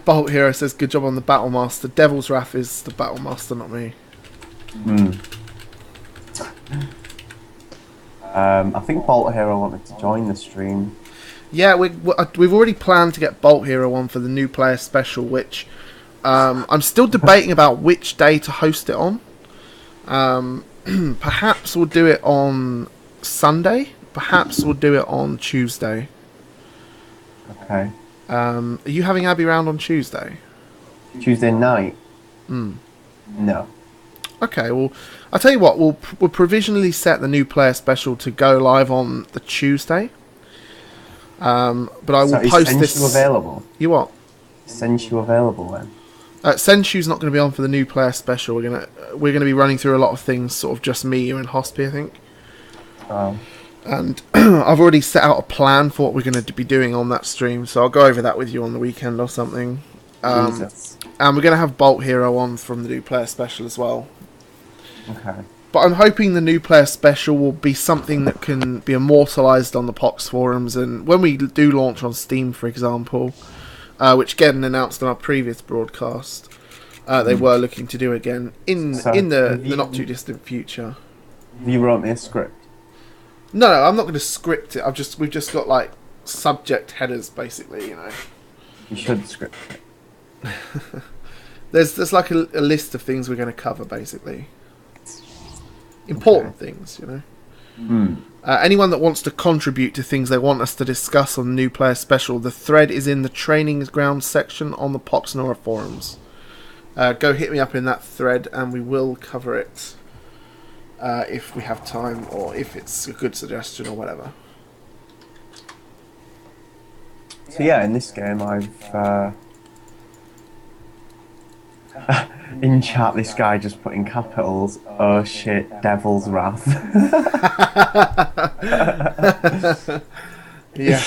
Bolt Hero says, good job on the Battle Master. DevilsRath is the Battle Master, not me. I think Bolt Hero wanted to join the stream. Yeah, we've already planned to get Bolt Hero on for the new player special, which I'm still debating about which day to host it on. Perhaps we'll do it on Sunday. Perhaps we'll do it on Tuesday. Okay. Are you having Abby round on Tuesday? Tuesday night? No. Okay, well, I'll tell you what, we'll provisionally set the new player special to go live on the Tuesday. But I will post this. Is Senshu available? You what? Is Senshu available then? Senshu's not going to be on for the new player special. We're gonna be running through a lot of things, sort of just me, you, and Hospi, I think. Oh. And I've already set out a plan for what we're going to be doing on that stream, so I'll go over that with you on the weekend or something. Jesus. And we're going to have Bolt Hero on from the new player special as well. Okay. But I'm hoping the new player special will be something that can be immortalised on the Pox forums, and when we do launch on Steam, for example, which Gedden announced on our previous broadcast, they were looking to do again in the not too distant future. You wrote me a script. No, I'm not going to script it. We've just got like subject headers, basically. You know. You should script it. There's like a list of things we're going to cover, basically. Important things, you know. Anyone that wants to contribute to things they want us to discuss on the new player special, the thread is in the training ground section on the PoxNora forums. Go hit me up in that thread, and we will cover it. If we have time, or if it's a good suggestion, or whatever. So yeah, in this game I've in chat this guy just put in capitals, oh shit, DevilsRath. Yeah.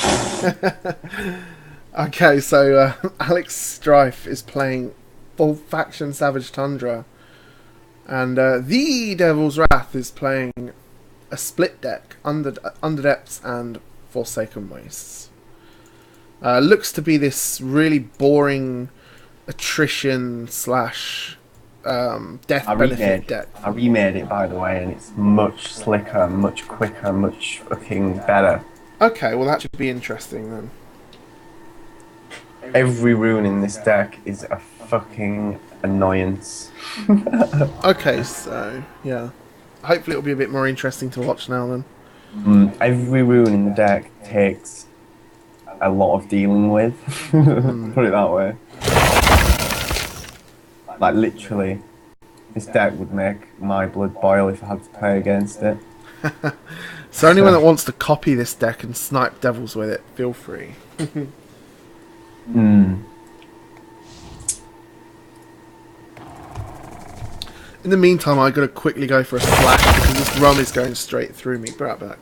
Okay, so AlexStrife is playing Full Faction Savage Tundra. And the DevilsRath is playing a split deck, Underdepths and Forsaken Wastes. Looks to be this really boring attrition slash death benefit deck. I remade it, by the way, and it's much slicker, much quicker, much fucking better. Okay, well that should be interesting then. Every rune in this deck is a fucking annoyance. Okay, so yeah, hopefully it'll be a bit more interesting to watch now then. Every rune in the deck takes a lot of dealing with. Put it that way. Like literally, this deck would make my blood boil if I had to play against it. So anyone that wants to copy this deck and snipe devils with it, feel free. In the meantime, I gotta quickly go for a slash because this rum is going straight through me. Be right back.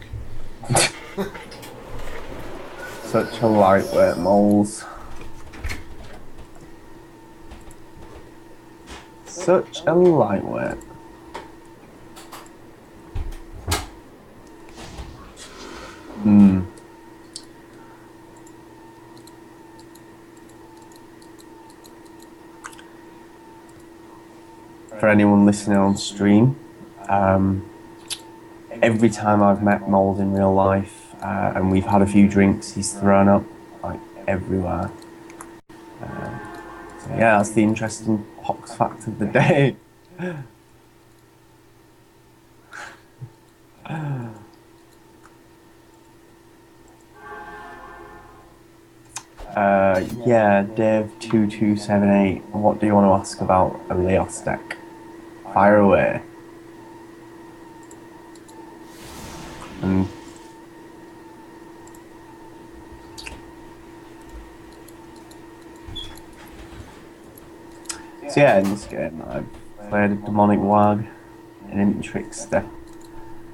Such a lightweight, moles. Such a lightweight. For anyone listening on stream, every time I've met Mold in real life and we've had a few drinks, he's thrown up like everywhere. So yeah, that's the interesting Pox fact of the day. Yeah, Dev2278, what do you want to ask about a Leos deck? Fire away. So yeah, in this game I've played a Demonic Wag, an Imp Trickster,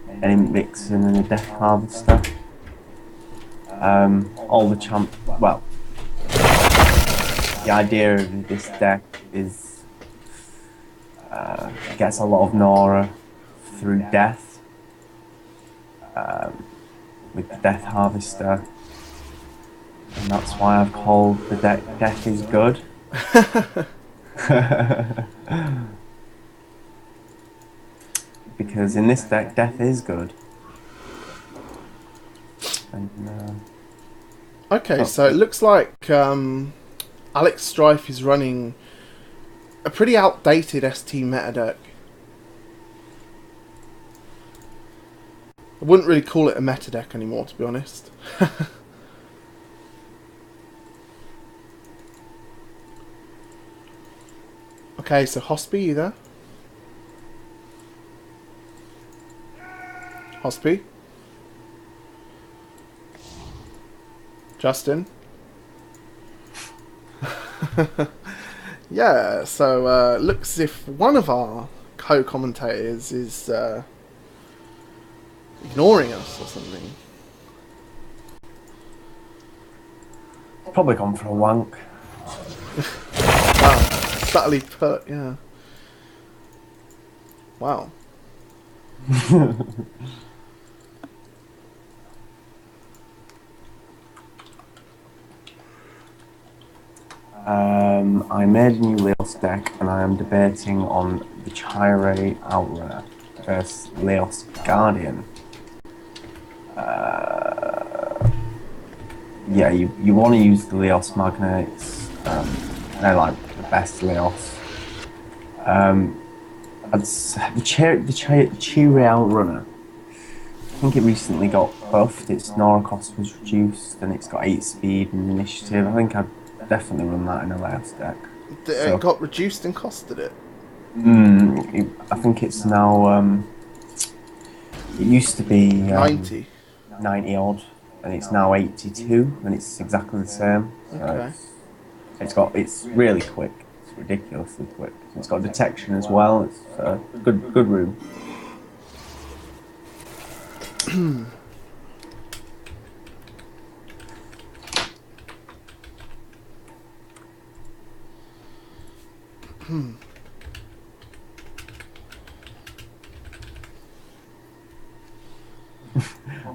an Imp Vixen and a Death Harvester. All the well, the idea of this deck is it gets a lot of Nora through death with the Death Harvester. And that's why I've called the deck Death is Good. Because in this deck, Death is good. And, okay, so it looks like AlexStrife is running a pretty outdated ST meta deck. I wouldn't really call it a meta deck anymore, to be honest. Okay, so Hospy, you there? Hospy? Justin? Yeah, so looks as if one of our co-commentators is ignoring us or something. probably gone for a wank. Wow, subtly put, yeah. Wow. I made a new Leos deck and I am debating on the Chire Outrunner versus Leos Guardian. Yeah, you want to use the Leos Magnates. They're like the best Leos. The Chire Outrunner, I think it recently got buffed. Its Nora cost was reduced and it's got 8 speed and initiative. I think I'd definitely run that in a Leos deck. It got reduced in cost, did it? I think it's now, it used to be 90. 90 odd, and it's now 82, and it's exactly the same. So Okay. it's really quick. It's ridiculously quick. It's got detection as well. It's good room.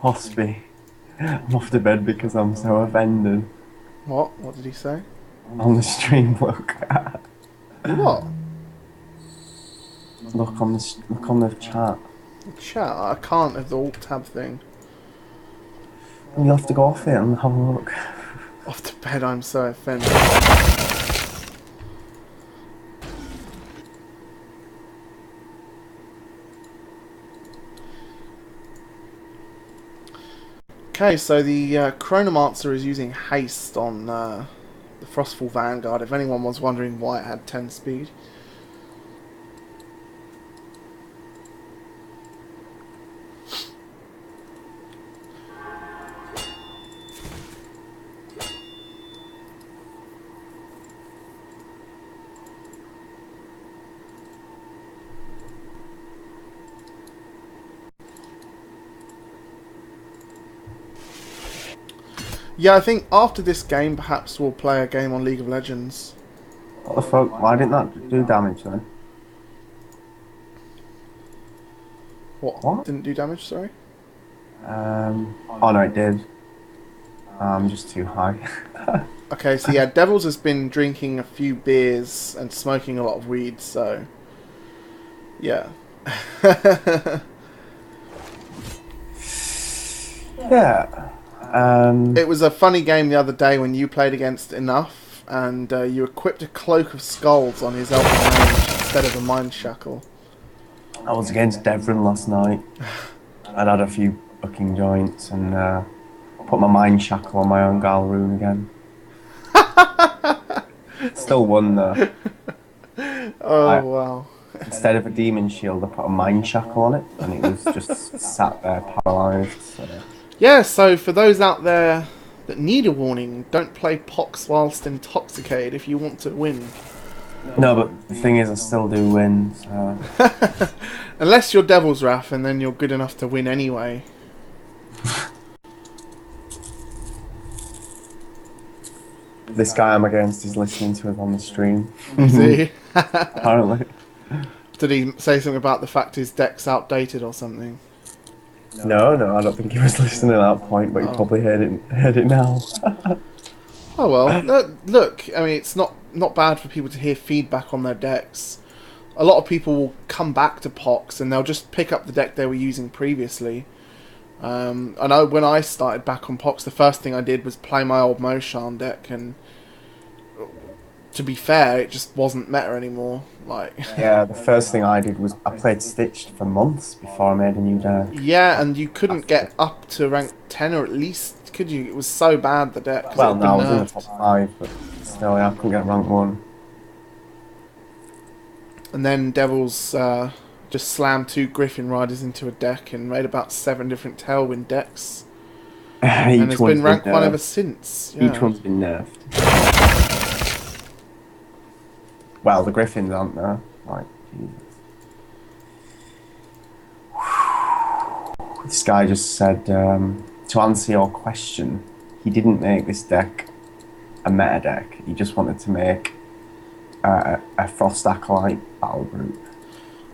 Hospy, I'm off to bed because I'm so offended. What? What did he say? On the stream, look. What? Look on the chat. Chat? I can't have the alt tab thing. You'll have to go off it and have a look. Off to bed, I'm so offended. Okay, so the Chronomancer is using haste on the Frostfall Vanguard, if anyone was wondering why it had 10 speed. Yeah, I think after this game, perhaps we'll play a game on League of Legends. What the fuck? Why didn't that do damage then? What? Didn't do damage, sorry? Oh no, it did. I'm just too high. Okay, so yeah, Devils has been drinking a few beers and smoking a lot of weed, so... yeah. Yeah. It was a funny game the other day when you played against Enough, and you equipped a Cloak of Skulls on his Elven Mage instead of a Mind Shackle. I was against Devrin last night. I'd had a few fucking joints and put my Mind Shackle on my own Galroon again. Still won though. Wow. Instead of a Demon Shield, I put a Mind Shackle on it, and it was just sat there paralysed. So. Yeah, so for those out there that need a warning, don't play Pox whilst intoxicated if you want to win. No, but the thing is, I still do win, so... Unless you're DevilsRath, and then you're good enough to win anyway. This guy I'm against is listening to us on the stream. See? Apparently. Did he say something about the fact his deck's outdated or something? No, I don't think he was listening at that point, but he probably heard it now. Oh well, look. I mean, it's not bad for people to hear feedback on their decks. A lot of people will come back to Pox and they'll just pick up the deck they were using previously. I know when I started back on Pox, the first thing I did was play my old Moshan deck, and to be fair, it just wasn't meta anymore. Like, Yeah, the first thing I did was I played Stitched for months before I made a new deck. yeah, and you couldn't get up to rank 10, or at least, could you? It was so bad, the deck, because it Well, had no, been I was in the nerfed. top 5, but still, yeah, I couldn't get rank 1. And then Devils just slammed 2 Griffin Riders into a deck and made about 7 different Tailwind decks. And it's been rank 1 ever since. Yeah. Each one's been nerfed. Well, the Griffins aren't there. Like, Jesus. This guy just said, to answer your question, he didn't make this deck a meta deck. He just wanted to make a Frost Acolyte battle group.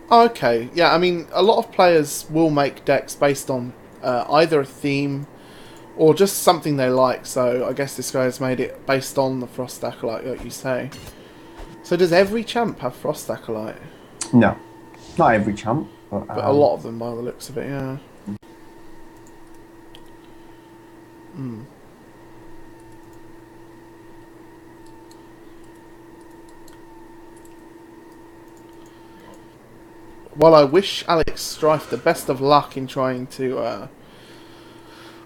Oh, okay. Yeah, I mean, a lot of players will make decks based on either a theme or just something they like. So I guess this guy has made it based on the Frost Acolyte, like you say. So does every champ have Frost Acolyte? No, not every champ, but But a lot of them, by the looks of it, yeah. Mm. Well, I wish AlexStrife the best of luck in trying to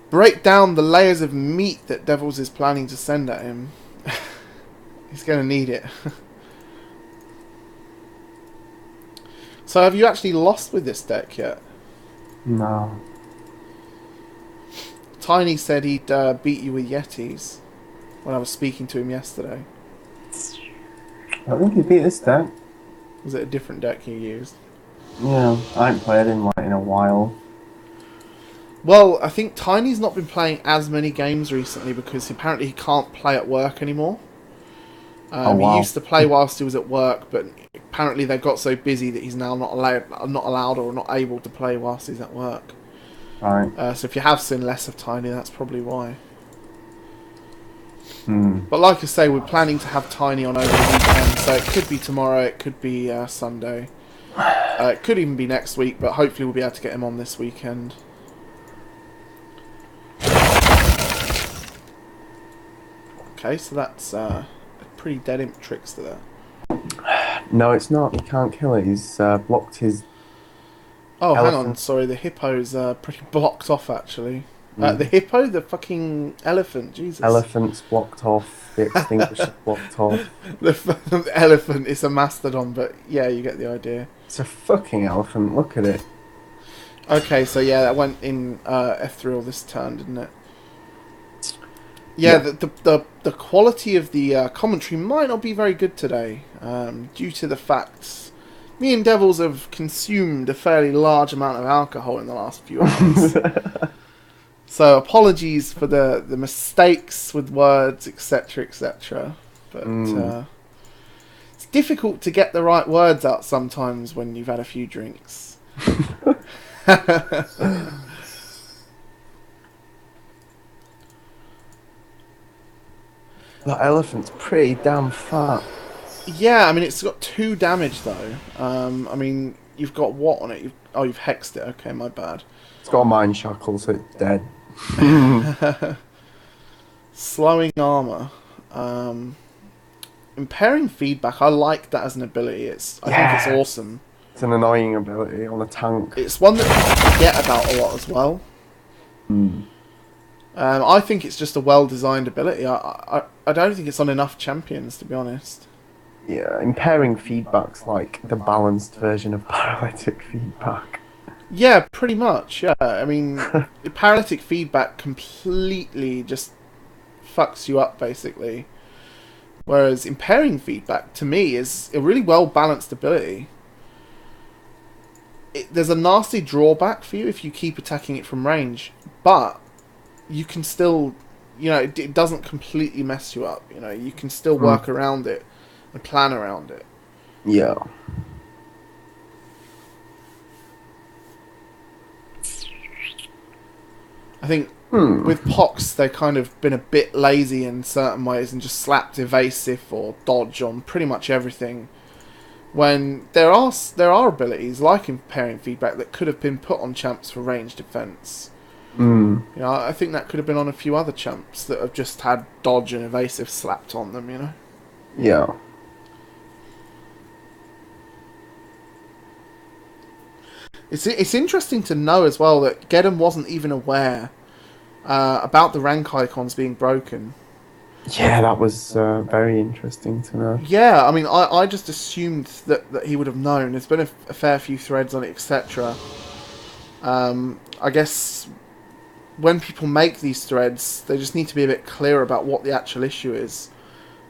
break down the layers of meat that Devils is planning to send at him. He's going to need it. So have you actually lost with this deck yet? No. Tiny said he'd beat you with Yetis when I was speaking to him yesterday. I think he beat this deck. Was it a different deck you used? Yeah, I haven't played him like in a while. Well, I think Tiny's not been playing as many games recently because apparently he can't play at work anymore. Wow. He used to play whilst he was at work, but apparently they got so busy that he's now not allowed or not able to play whilst he's at work. Right. So if you have seen less of Tiny, that's probably why. Hmm. But like I say, we're planning to have Tiny on over the weekend, so it could be tomorrow, it could be Sunday. It could even be next week, but hopefully we'll be able to get him on this weekend. Okay, so that's a pretty dead imp trickster there. No, it's not. He can't kill it. He's blocked his... Oh, hang on. Elephant. Sorry, the hippo's pretty blocked off, actually. The hippo? The fucking elephant. Jesus. Elephant's blocked off. The extinguisher's blocked off. The elephant is a mastodon, but yeah, you get the idea. It's a fucking elephant. Look at it. Okay, so yeah, that went in F3 this turn, didn't it? Yeah, the quality of the commentary might not be very good today, due to the fact me and Devils have consumed a fairly large amount of alcohol in the last few hours. So apologies for the mistakes with words, etc., etc. But it's difficult to get the right words out sometimes when you've had a few drinks. That elephant's pretty damn fat. Yeah, I mean, it's got 2 damage, though. I mean, you've got what on it? You've hexed it. Okay, my bad. It's got a mind shackle, so it's dead. Slowing armor. Impairing feedback. I like that as an ability. I think it's awesome. It's an annoying ability on a tank. It's one that people forget about a lot as well. I think it's just a well-designed ability. I don't think it's on enough champions, to be honest. Yeah, impairing feedback's like the balanced version of paralytic feedback. Yeah, pretty much, yeah. I mean, paralytic feedback completely just fucks you up, basically. Whereas impairing feedback, to me, is a really well-balanced ability. There's a nasty drawback for you if you keep attacking it from range, but you can still, it doesn't completely mess you up, you can still work around it and plan around it. Yeah. I think With Pox, they've kind of been a bit lazy in certain ways and just slapped evasive or dodge on pretty much everything. When there are abilities like impairing feedback that could have been put on champs for range defense. You know, I think that could have been on a few other champs that have just had dodge and evasive slapped on them. You know. Yeah. It's interesting to know as well that Gedem wasn't even aware about the rank icons being broken. Yeah, that was very interesting to know. Yeah, I mean, I just assumed that he would have known. There's been a fair few threads on it, etc. I guess when people make these threads, they just need to be a bit clear about what the actual issue is.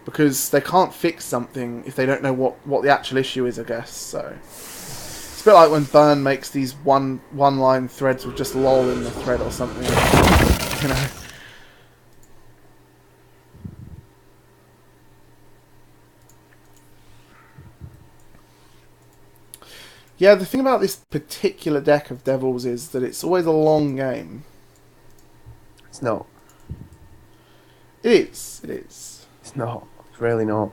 Because they can't fix something if they don't know what the actual issue is, I guess. So it's a bit like when Burn makes these one-line threads with just lol in the thread or something. You know. Yeah, the thing about this particular deck of Devils is that it's always a long game. It's not. It is. It is. It's not. It's really not.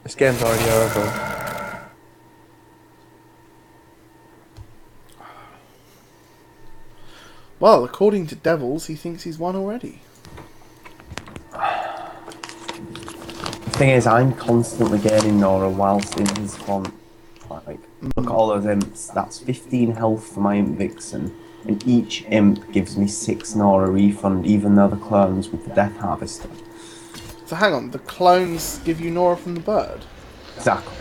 This game's already over. Well, according to Devils, he thinks he's won already. The thing is, I'm constantly gaining Nora whilst in his front. Like, look at all those imps. That's 15 health for my imp Vixen. And each imp gives me 6 Nora refund, even though the clones with the Death Harvester. So hang on, the clones give you Nora from the bird? Exactly.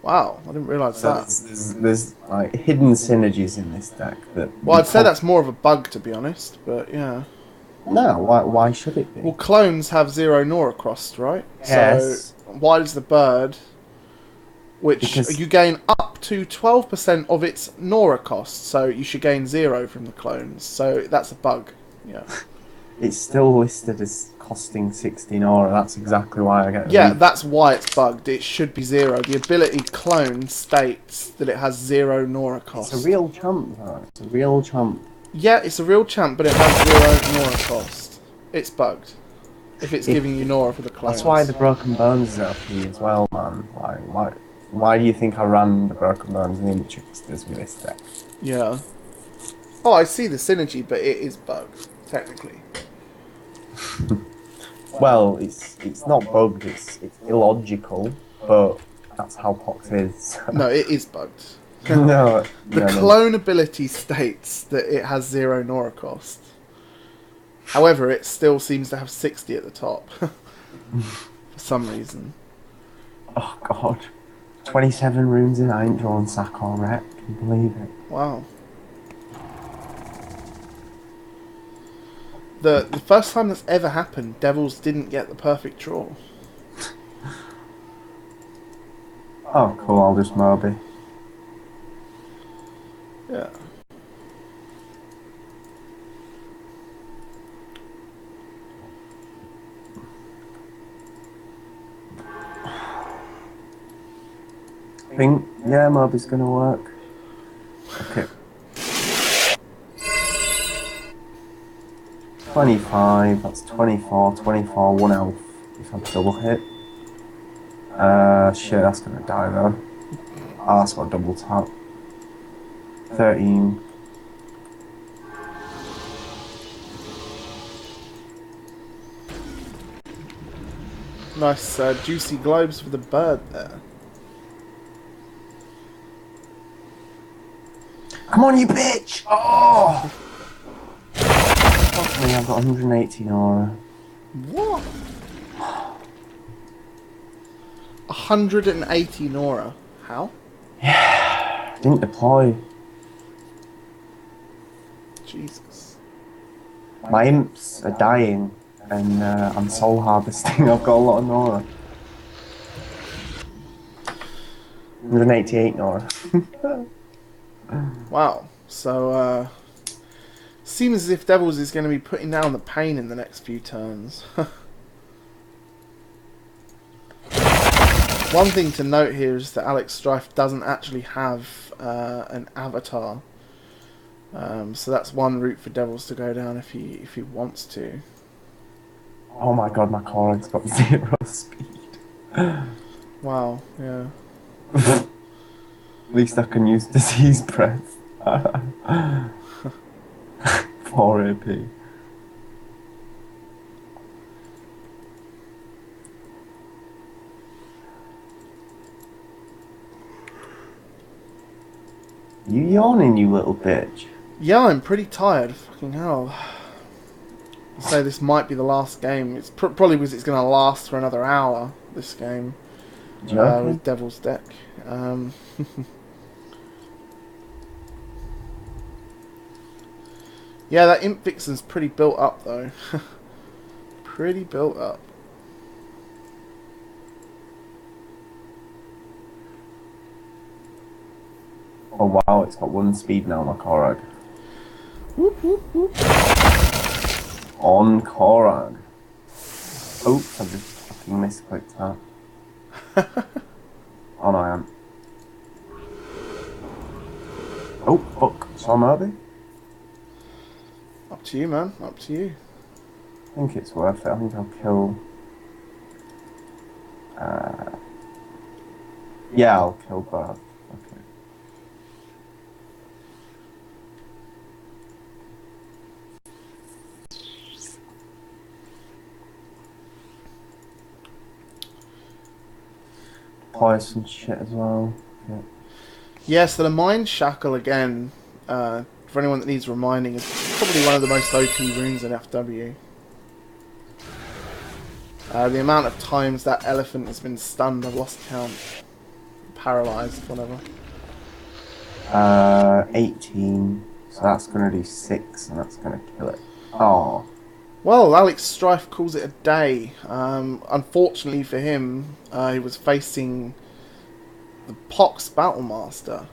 Wow, I didn't realise So that. there's like hidden synergies in this deck that. Well, I'd say that's more of a bug, to be honest, but yeah. No, why should it be? Well, clones have 0 Nora crossed, right? Yes. So why does the bird, which Because you gain up to 12% of its Nora cost, so you should gain 0 from the clones. So that's a bug. Yeah. it's still listed as costing 60 Nora. That's exactly why I get. Yeah, that's why it's bugged. It should be 0. The ability clone states that it has 0 Nora cost. It's a real champ, though. It's a real champ. Yeah, it's a real champ, but it has 0 Nora cost. It's bugged. If it's giving you Nora for the clones. That's why the Broken Bones is OP as well, man. Like, why do you think I ran the Broken Bones and the Intricksters with this deck? Yeah. Oh, I see the synergy, but it is bugged, technically. Well, it's not bugged. It's illogical, but that's how Pox is. No, it is bugged. No. The clone ability states that it has 0 Nora cost. However, it still seems to have 60 at the top. For some reason. Oh, God. 27 runes in, I ain't drawn sack or wreck. Can you believe it? Wow. The first time that's ever happened, Devils didn't get the perfect draw. Oh, cool, I'll just Moby. Yeah. I think, yeah, Moby's gonna work. Okay. 25, that's 24, 1 elf if I double hit. Shit, that's gonna die though. Oh, that's got double tap. 13. Nice juicy globes for the bird there. Come on, you bitch! Oh! Fuck me, I've got 180 Nora. What? 180 Nora. How? Yeah, didn't deploy. Jesus. My imps are dying, and I'm soul harvesting. I've got a lot of Nora. 188 Nora. Wow. So, seems as if Devils is going to be putting down the pain in the next few turns. One thing to note here is that AlexStrife doesn't actually have an avatar. So that's one route for Devils to go down if he wants to. Oh my god, my Korag's got 0 speed. Wow, yeah. At least I can use disease breath. 4 AP. You yawning, you little bitch. Yeah, I'm pretty tired. Fucking hell. I say this might be the last game. It's probably because it's going to last for another hour, this game. Joking? With Devil's deck. Yeah, that Imp Vixen's pretty built up, though. Pretty built up. Oh wow, it's got 1 speed now, my Korag. Whoop, whoop, whoop. On Korag. Oops, I just fucking misclicked that. Oh no, I am. Oh, fuck. So maybe? Up to you, man. Up to you. I think it's worth it. I think I'll kill... yeah, I'll kill Bird. Okay. Poison shit as well. Yeah. Yeah, so the Mind Shackle again, for anyone that needs reminding, is probably one of the most OP runes in FW. The amount of times that elephant has been stunned, I've lost count. Paralysed, whatever. 18. So that's gonna do 6, and that's gonna kill it. Oh. Well, AlexStrife calls it a day. Unfortunately for him, he was facing the Pox Battlemaster.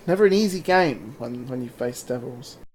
Never an easy game when you face Devils.